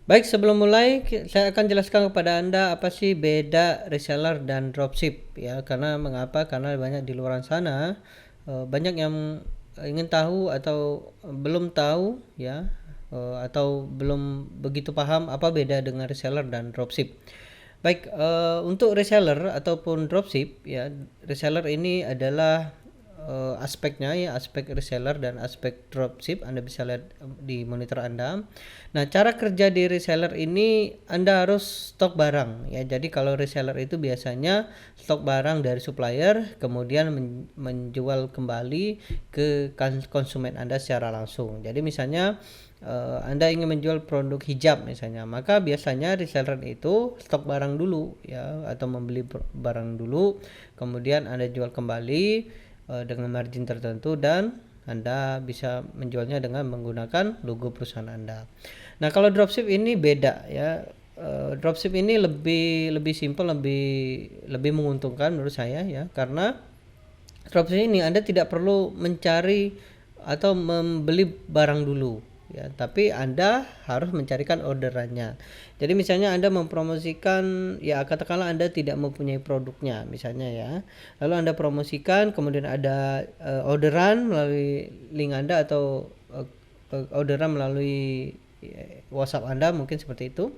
Baik, sebelum mulai saya akan jelaskan kepada Anda apa sih beda reseller dan dropship ya. Karena mengapa? Karena banyak di luar sana banyak yang ingin tahu atau belum tahu ya, atau belum begitu paham apa beda dengan reseller dan dropship. Baik, untuk reseller ataupun dropship ya, reseller ini adalah aspeknya ya, aspek reseller dan aspek dropship Anda bisa lihat di monitor Anda. Nah, cara kerja di reseller ini Anda harus stok barang ya. Jadi kalau reseller itu biasanya stok barang dari supplier kemudian menjual kembali ke konsumen Anda secara langsung. Jadi misalnya Anda ingin menjual produk hijab misalnya, maka biasanya reseller itu stok barang dulu ya, atau membeli barang dulu, kemudian Anda jual kembali dengan margin tertentu, dan Anda bisa menjualnya dengan menggunakan logo perusahaan Anda. Nah, kalau dropship ini beda ya. Dropship ini lebih simple, lebih menguntungkan menurut saya ya, karena dropship ini Anda tidak perlu mencari atau membeli barang dulu ya, tapi Anda harus mencarikan orderannya. Jadi misalnya Anda mempromosikan ya, katakanlah Anda tidak mempunyai produknya misalnya ya. Lalu Anda promosikan, kemudian ada orderan melalui link Anda atau orderan melalui WhatsApp Anda mungkin seperti itu.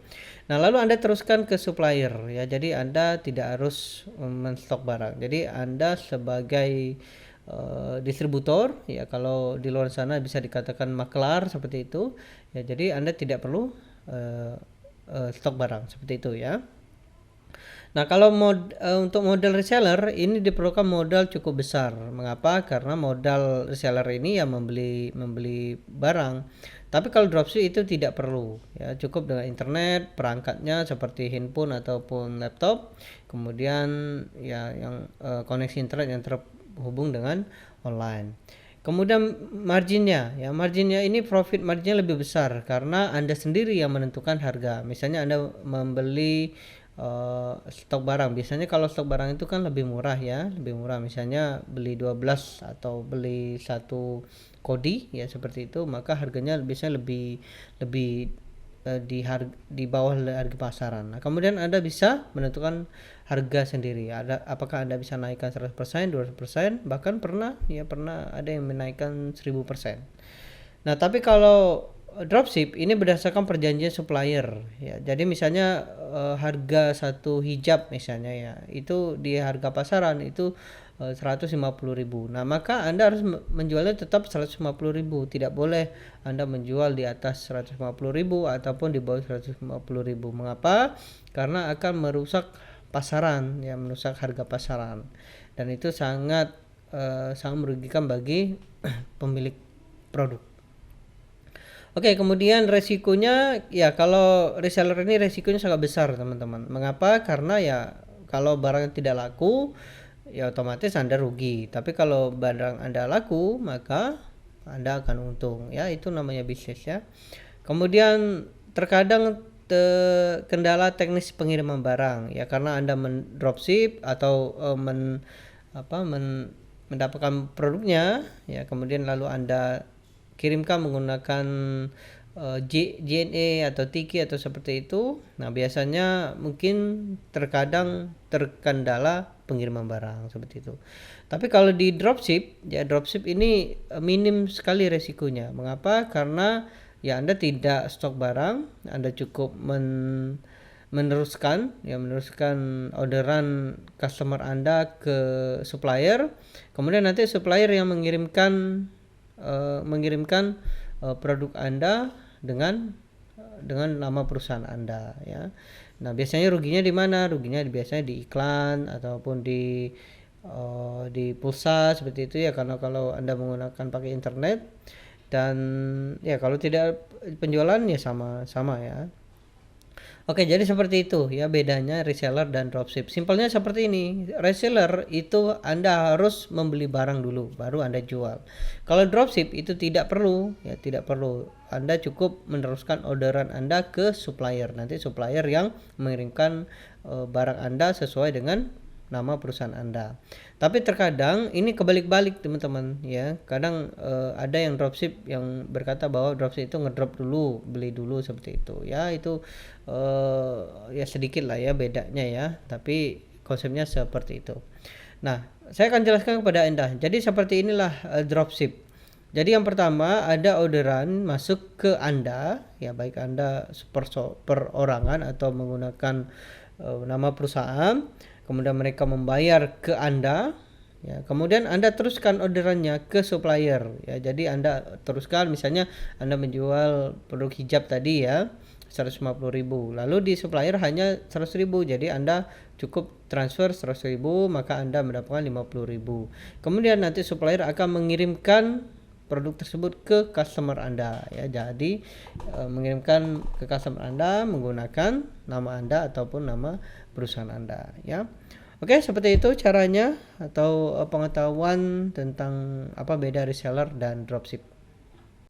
Nah, lalu Anda teruskan ke supplier ya. Jadi Anda tidak harus menstok barang. Jadi Anda sebagai distributor ya, kalau di luar sana bisa dikatakan maklar seperti itu ya. Jadi Anda tidak perlu stok barang seperti itu ya. Nah, kalau untuk modal reseller ini diperlukan modal cukup besar. Mengapa? Karena modal reseller ini ya membeli barang. Tapi kalau dropship itu tidak perlu ya, cukup dengan internet, perangkatnya seperti handphone ataupun laptop, kemudian ya yang koneksi internet yang terhubung dengan online. Kemudian marginnya ini profit marginnya lebih besar karena Anda sendiri yang menentukan harga. Misalnya Anda membeli stok barang. Biasanya kalau stok barang itu kan lebih murah ya, lebih murah. Misalnya beli 12 atau beli satu kodi ya seperti itu, maka harganya biasanya lebih lebih di bawah harga pasaran. Nah, kemudian Anda bisa menentukan harga sendiri. Apakah Anda bisa naikkan 100%, 200%, bahkan pernah ada yang menaikkan 1000%. Nah, tapi kalau dropship ini berdasarkan perjanjian supplier ya. Jadi misalnya harga satu hijab misalnya ya, itu di harga pasaran itu 150.000. Nah, maka Anda harus menjualnya tetap 150.000. Tidak boleh Anda menjual di atas 150.000 ataupun di bawah 150.000. Mengapa? Karena akan merusak pasaran ya, merusak harga pasaran. Dan itu sangat merugikan bagi pemilik produk. Oke, kemudian resikonya ya, kalau reseller ini resikonya sangat besar, teman-teman. Mengapa? Karena ya kalau barang tidak laku ya otomatis Anda rugi. Tapi kalau barang Anda laku, maka Anda akan untung. Ya, itu namanya bisnis ya. Kemudian terkadang kendala teknis pengiriman barang ya, karena Anda mendropship atau mendapatkan produknya ya, kemudian lalu Anda kirimkan menggunakan JNE atau Tiki atau seperti itu. Nah, biasanya mungkin terkadang terkendala pengiriman barang seperti itu. Tapi kalau di dropship ya, dropship ini minim sekali resikonya. Mengapa? Karena ya Anda tidak stok barang, Anda cukup meneruskan orderan customer Anda ke supplier, kemudian nanti supplier yang mengirimkan produk Anda dengan nama perusahaan Anda ya. Nah, biasanya ruginya di mana? Ruginya biasanya di iklan ataupun di pulsa seperti itu ya, karena kalau Anda menggunakan pakai internet, dan ya kalau tidak penjualan ya sama ya. Oke, jadi seperti itu ya bedanya reseller dan dropship. Simpelnya seperti ini. Reseller itu Anda harus membeli barang dulu baru Anda jual. Kalau dropship itu tidak perlu ya, tidak perlu. Anda cukup meneruskan orderan Anda ke supplier. Nanti supplier yang mengirimkan barang Anda sesuai dengan nama perusahaan Anda. Tapi terkadang ini kebalik-balik teman-teman ya. Kadang ada yang dropship yang berkata bahwa dropship itu ngedrop dulu, beli dulu seperti itu. Ya itu ya sedikit lah ya bedanya ya. Tapi konsepnya seperti itu. Nah, saya akan jelaskan kepada Anda. Jadi seperti inilah dropship. Jadi yang pertama ada orderan masuk ke Anda, ya baik Anda perorangan atau menggunakan nama perusahaan, kemudian mereka membayar ke Anda, ya kemudian Anda teruskan orderannya ke supplier, ya jadi Anda teruskan misalnya Anda menjual produk hijab tadi ya 150.000, lalu di supplier hanya 100.000, jadi Anda cukup transfer 100.000 maka Anda mendapatkan 50.000. Kemudian nanti supplier akan mengirimkan produk tersebut ke customer Anda ya. Jadi mengirimkan ke customer Anda menggunakan nama Anda ataupun nama perusahaan Anda ya. Oke, seperti itu caranya atau pengetahuan tentang apa beda reseller dan dropship.